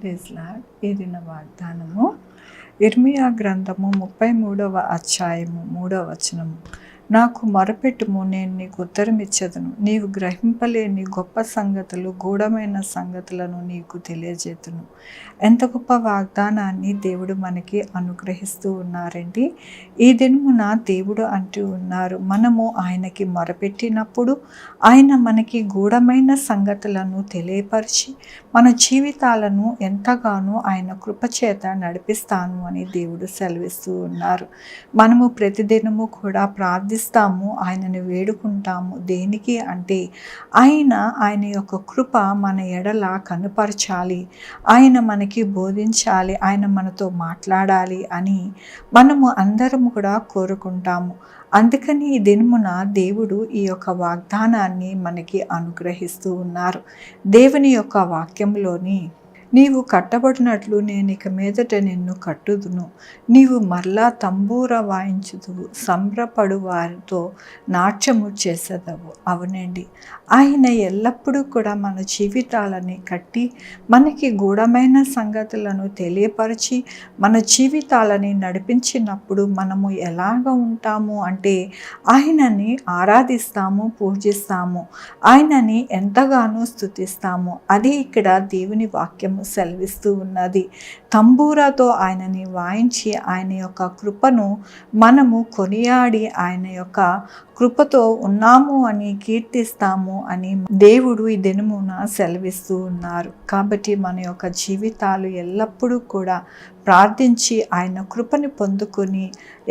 Praise lord. ఈ దిన వాగ్దానము ఇర్మియా గ్రంథము 33వ అధ్యాయము 3వ వచనము. నాకు మొరపెట్టుము, నేను నీకు ఉత్తరమిచ్చెదను. నీవు గ్రహింపలేని గొప్ప సంగతులు, గూఢమైన సంగతులను నీకు తెలియజేతును. ఎంత గొప్ప వాగ్దానాన్ని దేవుడు మనకి అనుగ్రహిస్తూ ఉన్నారండి. ఈ దినమున దేవుడు అంటూ ఉన్నారు, మనము ఆయనకి మొరపెట్టినప్పుడు ఆయన మనకి గూఢమైన సంగతులను తెలియపరిచి మన జీవితాలను ఎంతగానో ఆయన కృపచేత నడిపిస్తాను అని దేవుడు సెలవిస్తూ ఉన్నారు. మనము ప్రతిదినము కూడా ప్రార్థిస్తాము, ఆయనని వేడుకుంటాము. దేనికి అంటే ఆయన యొక్క కృప మన ఎడల కనుపరచాలి, ఆయన మనకి బోధించాలి, ఆయన మనతో మాట్లాడాలి అని మనము అందరము కూడా కోరుకుంటాము. అందుకని ఈ దినమున దేవుడు ఈ యొక్క వాగ్దానాన్ని మనకి అనుగ్రహిస్తూ ఉన్నారు. దేవుని యొక్క వాక్యంలోని, నీవు కట్టబడినట్లు నేను ఇక మీదట నిన్ను కట్టుదును, నీవు మరలా తంబూర వాయించుదువు, సంబరపడు వారితో నాట్యము చేసేదవు. అవునండి, ఆయన ఎల్లప్పుడూ కూడా మన జీవితాలని కట్టి మనకి గూఢమైన సంగతులను తెలియపరిచి మన జీవితాలని నడిపించినప్పుడు మనము ఎలాగ ఉంటాము అంటే ఆయనని ఆరాధిస్తాము, పూజిస్తాము, ఆయనని ఎంతగానో స్తుతిస్తాము. అది ఇక్కడ దేవుని వాక్యము సెలవిస్తూ ఉన్నది. తంబూరాతో ఆయనని వాయించి ఆయన యొక్క కృపను మనము కొనియాడి ఆయన యొక్క కృపతో ఉన్నాము అని కీర్తిస్తాము అని దేవుడు ఈ దినమున సెలవిస్తూ ఉన్నారు. కాబట్టి మన యొక్క జీవితాలు ఎల్లప్పుడూ కూడా ప్రార్థించి ఆయన కృపని పొందుకొని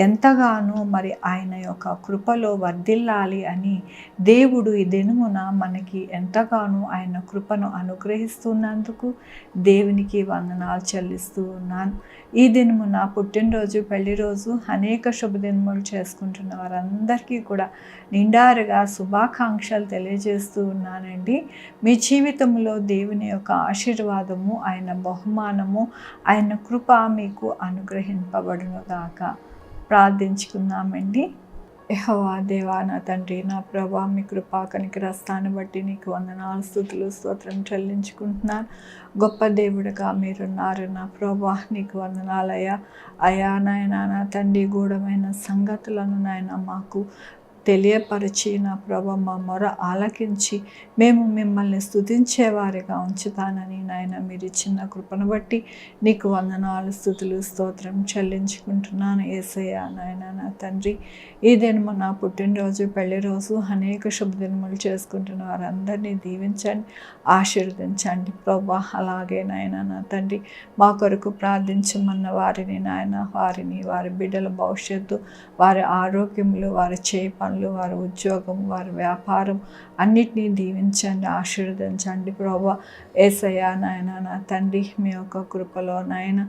ఎంతగానో మరి ఆయన యొక్క కృపలో వర్ధిల్లాలి అని దేవుడు ఈ దినమున మనకి ఎంతగానో ఆయన కృపను అనుగ్రహిస్తున్నందుకు దేవునికి వందనాలు చెల్లిస్తూ ఉన్నాను. ఈ దినమున పుట్టినరోజు, పెళ్లి రోజు, అనేక శుభదినములు చేసుకుంటున్న వారందరికీ కూడా నిండారుగా శుభాకాంక్షలు తెలియజేస్తూ ఉన్నానండి. మీ జీవితంలో దేవుని యొక్క ఆశీర్వాదము, ఆయన బహుమానము, ఆయన కృప మీకు అనుగ్రహింపబడును గాక. ప్రార్థించుకుందామండి. యెహోవా దేవా, నా తండ్రి, నా ప్రభా, మీ కృపా కనికరస్తాన్ని బట్టి నీకు వందనాలు, స్తుతులు, స్తోత్రం చెల్లించుకుంటున్నాను. గొప్ప దేవుడిగా మీరున్నారు నా ప్రభా, నీకు వందనాలయ్యా. అయా నాయన, నా తండ్రి, గూఢమైన సంగతులను నాయన మాకు తెలియపరిచి నా ప్రభ మా మొర ఆలకించి మేము మిమ్మల్ని స్తుతించేవారిగా ఉంచుతానని నాయన మీరు ఇచ్చిన కృపను బట్టి నీకు వందనాలు, స్తుతులు, స్తోత్రం చెల్లించుకుంటున్నాను యేసయ్య. నాయన నా తండ్రి, ఈ దినము నా పుట్టినరోజు, పెళ్లి రోజు, అనేక శుభదినములు చేసుకుంటున్న వారందరినీ దీవించండి, ఆశీర్వదించండి ప్రభా. అలాగే నాయన నా తండ్రి, మా కొరకు ప్రార్థించమన్న వారిని నాయన, వారి బిడ్డల భవిష్యత్తు, వారి ఆరోగ్యములు, వారి చేయి పనులు, వారి ఉద్యోగం, వారి వ్యాపారం అన్నిటినీ దీవించండి, ఆశీర్వదించండి ప్రభా. యేసయ్య నాయన నా తండ్రి, మీ యొక్క కృపలో నాయన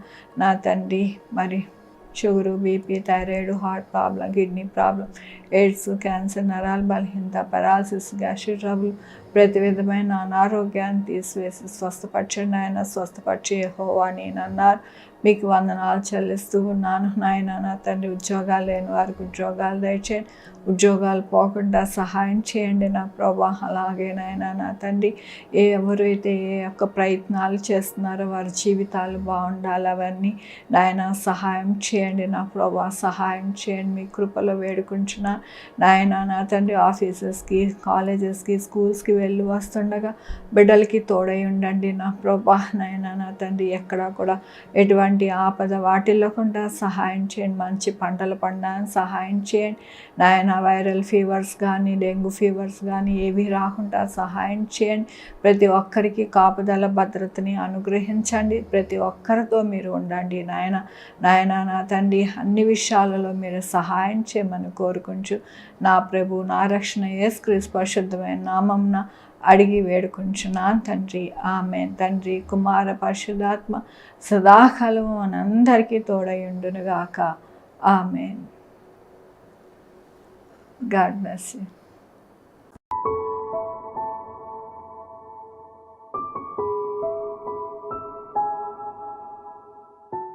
నా తండ్రి, మరి sugar, BP, thyroid, heart problem, kidney problem, AIDS, cancer, నరాల బలహీనత, పెరాలసిస్, గ్యాస్ట్రిక్ ట్రబుల్, ప్రతి విధమైన అనారోగ్యాన్ని తీసివేసి స్వస్థపరచండి ఆయన. స్వస్థపరిచి యెహోవా నేను అన్నారు. మీకు వందనాలు చెల్లిస్తూ ఉన్నాను నాయన నా తండ్రి. ఉద్యోగాలు లేని వారికి ఉద్యోగాలు దయచేయండి, ఉద్యోగాలు పోకుండా సహాయం చేయండి నా ప్రభా. అలాగే నాయన నా తండ్రి, ఎవరైతే ఏ యొక్క ప్రయత్నాలు చేస్తున్నారో వారి జీవితాలు బాగుండాలి, అవన్నీ నాయన సహాయం చేయండి నా ప్రభా, సహాయం చేయండి. మీ కృపలో వేడుకుంటున్నా నాయన నా తండ్రి. ఆఫీసెస్కి, కాలేజెస్కి, స్కూల్స్కి వెళ్ళి వస్తుండగా బిడ్డలకి తోడై ఉండండి నా ప్రభా. నాయన నా తండ్రి, ఎక్కడా కూడా ఎటువంటి ఆపద వాటిల్లకుండా సహాయం చేయండి. మంచి పంటలు పండడానికి సహాయం చేయండి నాయన. వైరల్ ఫీవర్స్ కానీ, డెంగ్యూ ఫీవర్స్ కానీ ఏవి రాకుండా సహాయం చేయండి. ప్రతి ఒక్కరికి కాపుదల, భద్రతని అనుగ్రహించండి. ప్రతి ఒక్కరితో మీరు ఉండండి నాయన. నా తండ్రి, అన్ని విషయాలలో మీరు సహాయం చేయమని కోరుకుంటూ నా ప్రభు, నా రక్షణ యేసుక్రీస్తు పరిశుద్ధమైన నామమున అడిగి వేడుకుంటున్నాను తండ్రి. ఆమేన్. తండ్రి, కుమార, పరిశుద్ధాత్మ సదాకాలం మనందరికీ తోడయుండునుగాక. ఆమేన్. God bless you.